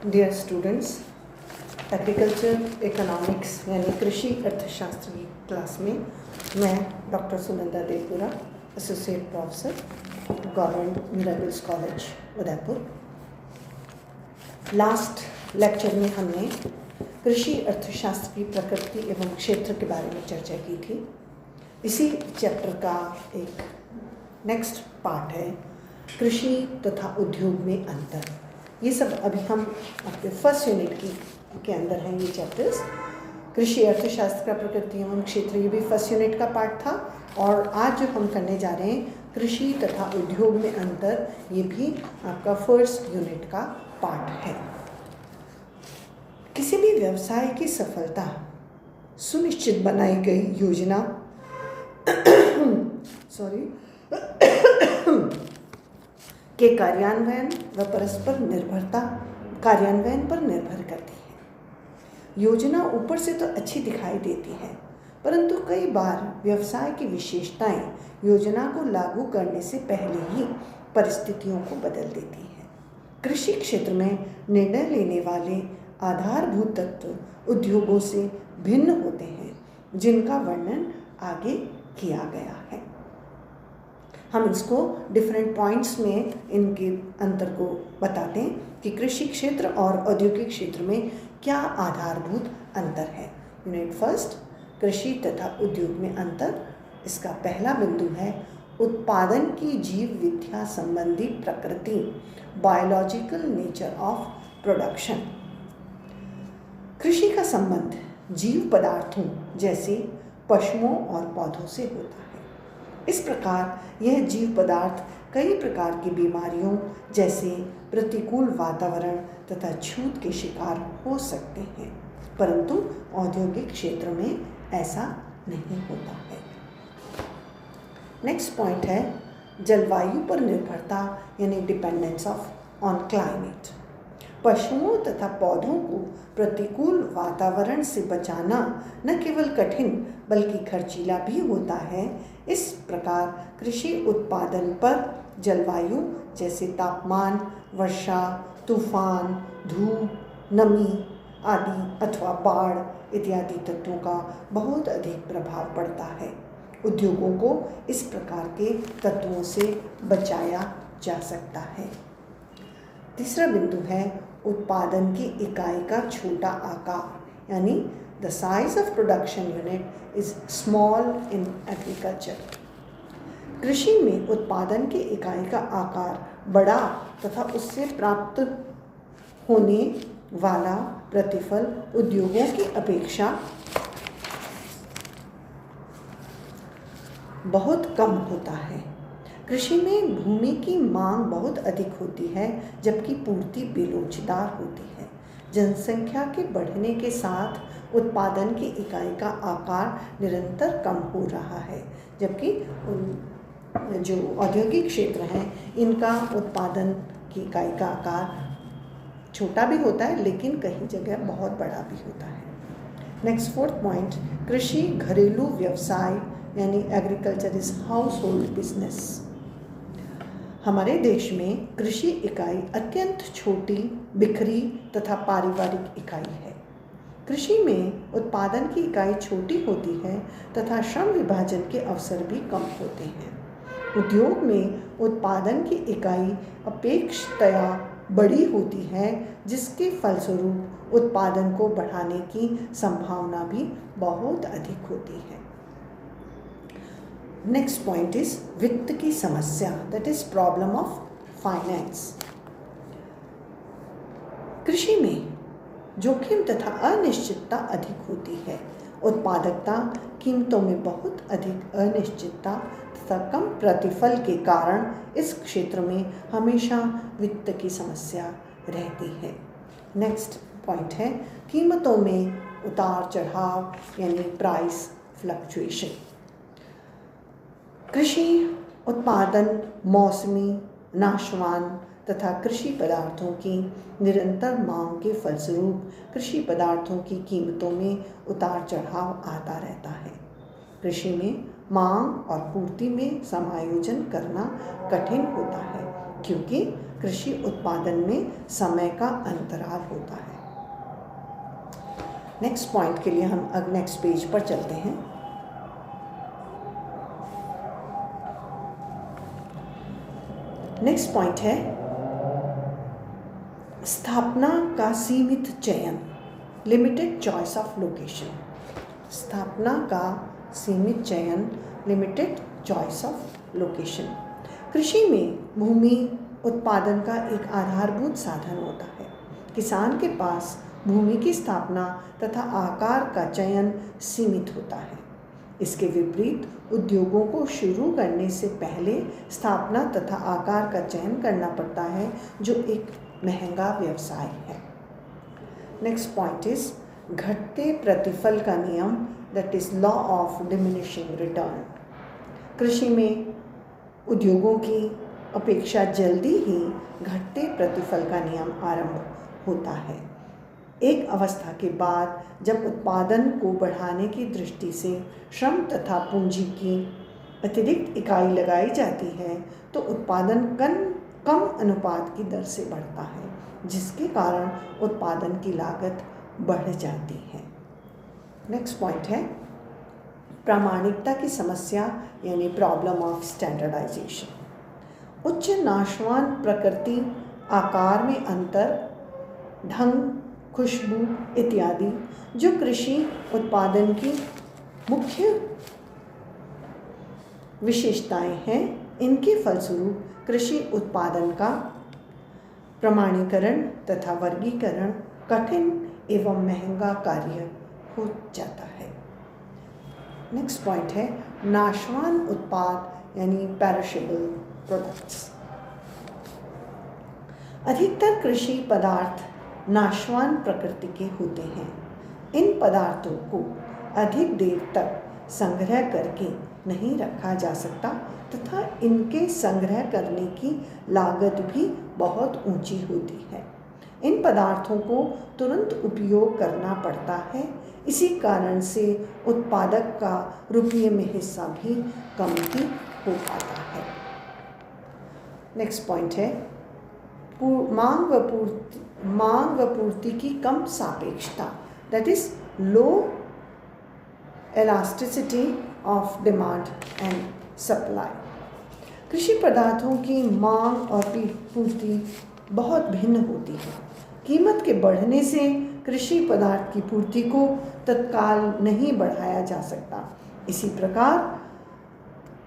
Dear students, agriculture economics यानी कृषि अर्थशास्त्र की क्लास में मैं doctor Sunanda Devpura, associate professor, government miracles college Udaipur. Last lecture में हमने कृषि अर्थशास्त्र की प्रकृति एवं क्षेत्र के बारे में चर्चा की थी। इसी चैप्टर का एक नेक्स्ट पार्ट है कृषि तथा उद्योग में अंतर। ये सब अभी हम अपने फर्स्ट यूनिट के अंदर हैं। ये चैप्टर्स कृषि अर्थशास्त्र का प्रकृति एवं क्षेत्र, ये भी फर्स्ट यूनिट का पार्ट था। और आज जो हम करने जा रहे हैं कृषि तथा उद्योग में अंतर, ये भी आपका फर्स्ट यूनिट का पार्ट है। किसी भी व्यवसाय की सफलता सुनिश्चित बनाई गई योजना के कार्यान्वयन पर निर्भर करती है। योजना ऊपर से तो अच्छी दिखाई देती है, परंतु कई बार व्यवसाय की विशेषताएं योजना को लागू करने से पहले ही परिस्थितियों को बदल देती है। कृषि क्षेत्र में निर्णय लेने वाले आधारभूत तत्व उद्योगों से भिन्न होते हैं, जिनका वर्णन आगे किया गया है। हम इसको डिफरेंट पॉइंट्स में इनके अंतर को बताते हैं कि कृषि क्षेत्र और औद्योगिक क्षेत्र में क्या आधारभूत अंतर है। यूनिट फर्स्ट, कृषि तथा उद्योग में अंतर। इसका पहला बिंदु है उत्पादन की जीव विद्या संबंधी प्रकृति, बायोलॉजिकल नेचर ऑफ प्रोडक्शन। कृषि का संबंध जीव पदार्थों जैसे पशुओं और पौधों से होता है। इस प्रकार यह जीव पदार्थ कई प्रकार की बीमारियों जैसे प्रतिकूल वातावरण तथा छूत के शिकार हो सकते हैं, परंतु औद्योगिक क्षेत्र में ऐसा नहीं होता है। नेक्स्ट पॉइंट है जलवायु पर निर्भरता यानी डिपेंडेंस ऑन क्लाइमेट। पशुओं तथा पौधों को प्रतिकूल वातावरण से बचाना न केवल कठिन बल्कि खर्चीला भी होता है। इस प्रकार कृषि उत्पादन पर जलवायु जैसे तापमान, वर्षा, तूफान, धूप, नमी आदि अथवा बाढ़ इत्यादि तत्वों का बहुत अधिक प्रभाव पड़ता है। उद्योगों को इस प्रकार के तत्वों से बचाया जा सकता है। तीसरा बिंदु है उत्पादन की इकाई का छोटा आकार, यानी the size of production unit is small in agriculture. कृषि में उत्पादन की इकाई का आकार बड़ा तथा उससे प्राप्त होने वाला प्रतिफल उद्योगों की अपेक्षा बहुत कम होता है। कृषि में भूमि की मांग बहुत अधिक होती है, जबकि पूर्ति बेलोचदार होती है। जनसंख्या के बढ़ने के साथ उत्पादन की इकाई का आकार निरंतर कम हो रहा है, जबकि जो औद्योगिक क्षेत्र हैं इनका उत्पादन की इकाई का आकार छोटा भी होता है, लेकिन कहीं जगह बहुत बड़ा भी होता है। नेक्स्ट फोर्थ पॉइंट, कृषि घरेलू व्यवसाय यानी agriculture is house hold business. हमारे देश में कृषि इकाई अत्यंत छोटी, बिखरी तथा पारिवारिक इकाई है। कृषि में उत्पादन की इकाई छोटी होती है तथा श्रम विभाजन के अवसर भी कम होते हैं। उद्योग में उत्पादन की इकाई अपेक्षाकृत बड़ी होती है, जिसके फलस्वरूप उत्पादन को बढ़ाने की संभावना भी बहुत अधिक होती है। नेक्स्ट पॉइंट इज वित्त की समस्या, that is problem of finance. कृषि में जोखिम तथा अनिश्चितता अधिक होती है। उत्पादकता, कीमतों में बहुत अधिक अनिश्चितता तथा कम प्रतिफल के कारण इस क्षेत्र में हमेशा वित्त की समस्या रहती है। नेक्स्ट पॉइंट है कीमतों में उतार चढ़ाव यानी प्राइस फ्लक्चुएशन। कृषि उत्पादन मौसमी, नाशवान तथा कृषि पदार्थों की निरंतर मांग के फलस्वरूप कृषि पदार्थों की कीमतों में उतार चढ़ाव आता रहता है। कृषि में मांग और पूर्ति में समायोजन करना कठिन होता है, क्योंकि कृषि उत्पादन में समय का अंतराल होता है। नेक्स्ट पॉइंट के लिए हम अब नेक्स्ट पेज पर चलते हैं। नेक्स्ट पॉइंट है स्थापना का सीमित चयन, लिमिटेड चॉइस ऑफ लोकेशन। स्थापना का सीमित चयन, लिमिटेड चॉइस ऑफ लोकेशन। कृषि में भूमि उत्पादन का एक आधारभूत साधन होता है। किसान के पास भूमि की स्थापना तथा आकार का चयन सीमित होता है। इसके विपरीत उद्योगों को शुरू करने से पहले स्थापना तथा आकार का चयन करना पड़ता है, जो एक महंगा व्यवसाय है। नेक्स्ट पॉइंट इज घटते प्रतिफल का नियम, that is law of diminishing return. कृषि में उद्योगों की अपेक्षा जल्दी ही घटते प्रतिफल का नियम आरंभ होता है। एक अवस्था के बाद जब उत्पादन को बढ़ाने की दृष्टि से श्रम तथा पूंजी की अतिरिक्त इकाई लगाई जाती है तो उत्पादन कम अनुपात की दर से बढ़ता है, जिसके कारण उत्पादन की लागत बढ़ जाती है। नेक्स्ट पॉइंट है प्रामाणिकता की समस्या, यानी प्रॉब्लम ऑफ स्टैंडर्डाइजेशन। उच्च नाशवान प्रकृति, आकार में अंतर, ढंग, खुशबू इत्यादि जो कृषि उत्पादन की मुख्य विशेषताएं हैं, इनके फलस्वरूप कृषि उत्पादन का प्रमाणीकरण तथा वर्गीकरण कठिन एवं महंगा कार्य हो जाता है। नेक्स्ट पॉइंट है नाशवान उत्पाद, यानी पेरिशेबल प्रोडक्ट्स। अधिकतर कृषि पदार्थ नाशवान प्रकृति के होते हैं। इन पदार्थों को अधिक देर तक संग्रह करके नहीं रखा जा सकता तथा इनके संग्रह करने की लागत भी बहुत ऊंची होती है। इन पदार्थों को तुरंत उपयोग करना पड़ता है। इसी कारण से उत्पादक का रुपये में हिस्सा भी कम ही हो पाता है। नेक्स्ट पॉइंट है मांग व पूर्ति की कम सापेक्षता, that is low elasticity of demand and supply। कृषि पदार्थों की मांग और पूर्ति बहुत भिन्न होती है। कीमत के बढ़ने से कृषि पदार्थ की पूर्ति को तत्काल नहीं बढ़ाया जा सकता। इसी प्रकार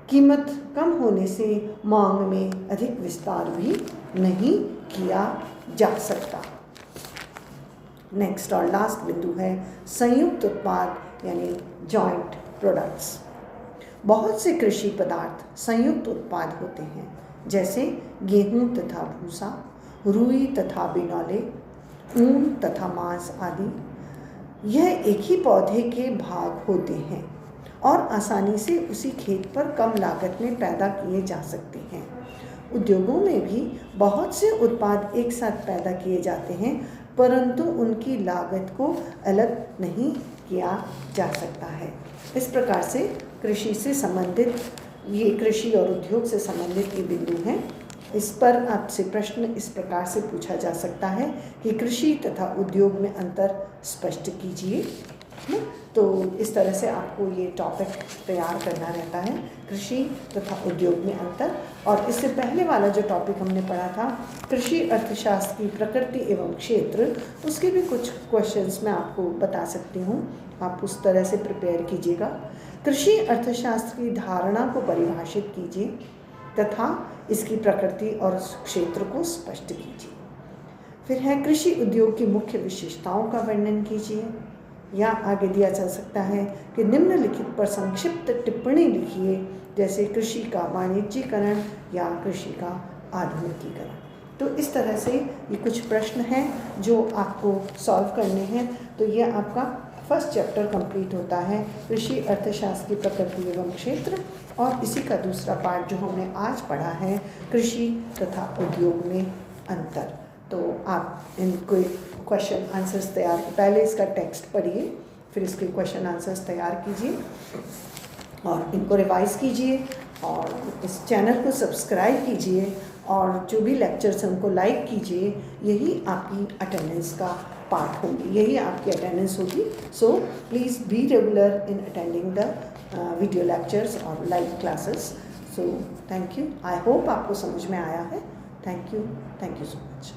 कीमत कम होने से मांग में अधिक विस्तार भी नहीं किया जा सकता। नेक्स्ट और लास्ट बिंदु है संयुक्त उत्पाद, यानी जॉइंट प्रोडक्ट्स। बहुत से कृषि पदार्थ संयुक्त उत्पाद होते हैं, जैसे गेहूं तथा भूसा, रुई तथा बिनौले, ऊन तथा मांस आदि। यह एक ही पौधे के भाग होते हैं और आसानी से उसी खेत पर कम लागत में पैदा किए जा सकते हैं। उद्योगों में भी बहुत से उत्पाद एक साथ पैदा किए जाते हैं, परंतु उनकी लागत को अलग नहीं किया जा सकता है। इस प्रकार से कृषि से संबंधित ये कृषि और उद्योग से संबंधित ये बिंदु हैं। इस पर आपसे प्रश्न इस प्रकार से पूछा जा सकता है कि कृषि तथा उद्योग में अंतर स्पष्ट कीजिए। तो इस तरह से आपको ये टॉपिक तैयार करना रहता है, कृषि तथा उद्योग में अंतर। और इससे पहले वाला जो टॉपिक हमने पढ़ा था कृषि अर्थशास्त्र की प्रकृति एवं क्षेत्र, उसके भी कुछ क्वेश्चंस मैं आपको बता सकती हूँ, आप उस तरह से प्रिपेयर कीजिएगा। कृषि अर्थशास्त्र की धारणा को परिभाषित कीजिए तथा इसकी प्रकृति और क्षेत्र को स्पष्ट कीजिए। फिर है कृषि उद्योग की मुख्य विशेषताओं का वर्णन कीजिए, या आगे दिया जा सकता है कि निम्नलिखित पर संक्षिप्त टिप्पणी लिखिए, जैसे कृषि का वाणिज्यीकरण या कृषि का आधुनिकीकरण। तो इस तरह से ये कुछ प्रश्न हैं जो आपको सॉल्व करने हैं। तो ये आपका फर्स्ट चैप्टर कंप्लीट होता है, कृषि अर्थशास्त्र की प्रकृति एवं क्षेत्र, और इसी का दूसरा पार्ट जो हमने आज पढ़ा है, कृषि तथा उद्योग में अंतर। तो आप इनको क्वेश्चन आंसर्स तैयार, पहले इसका टेक्स्ट पढ़िए, फिर इसके क्वेश्चन आंसर्स तैयार कीजिए और इनको रिवाइज कीजिए और इस चैनल को सब्सक्राइब कीजिए और जो भी लेक्चर्स हैं उनको लाइक कीजिए। यही आपकी अटेंडेंस का पार्ट होगी, यही आपकी अटेंडेंस होगी। So please be regular in attending the video lectures और live classes. So thank you. I hope आपको समझ में आया है। Thank you so much.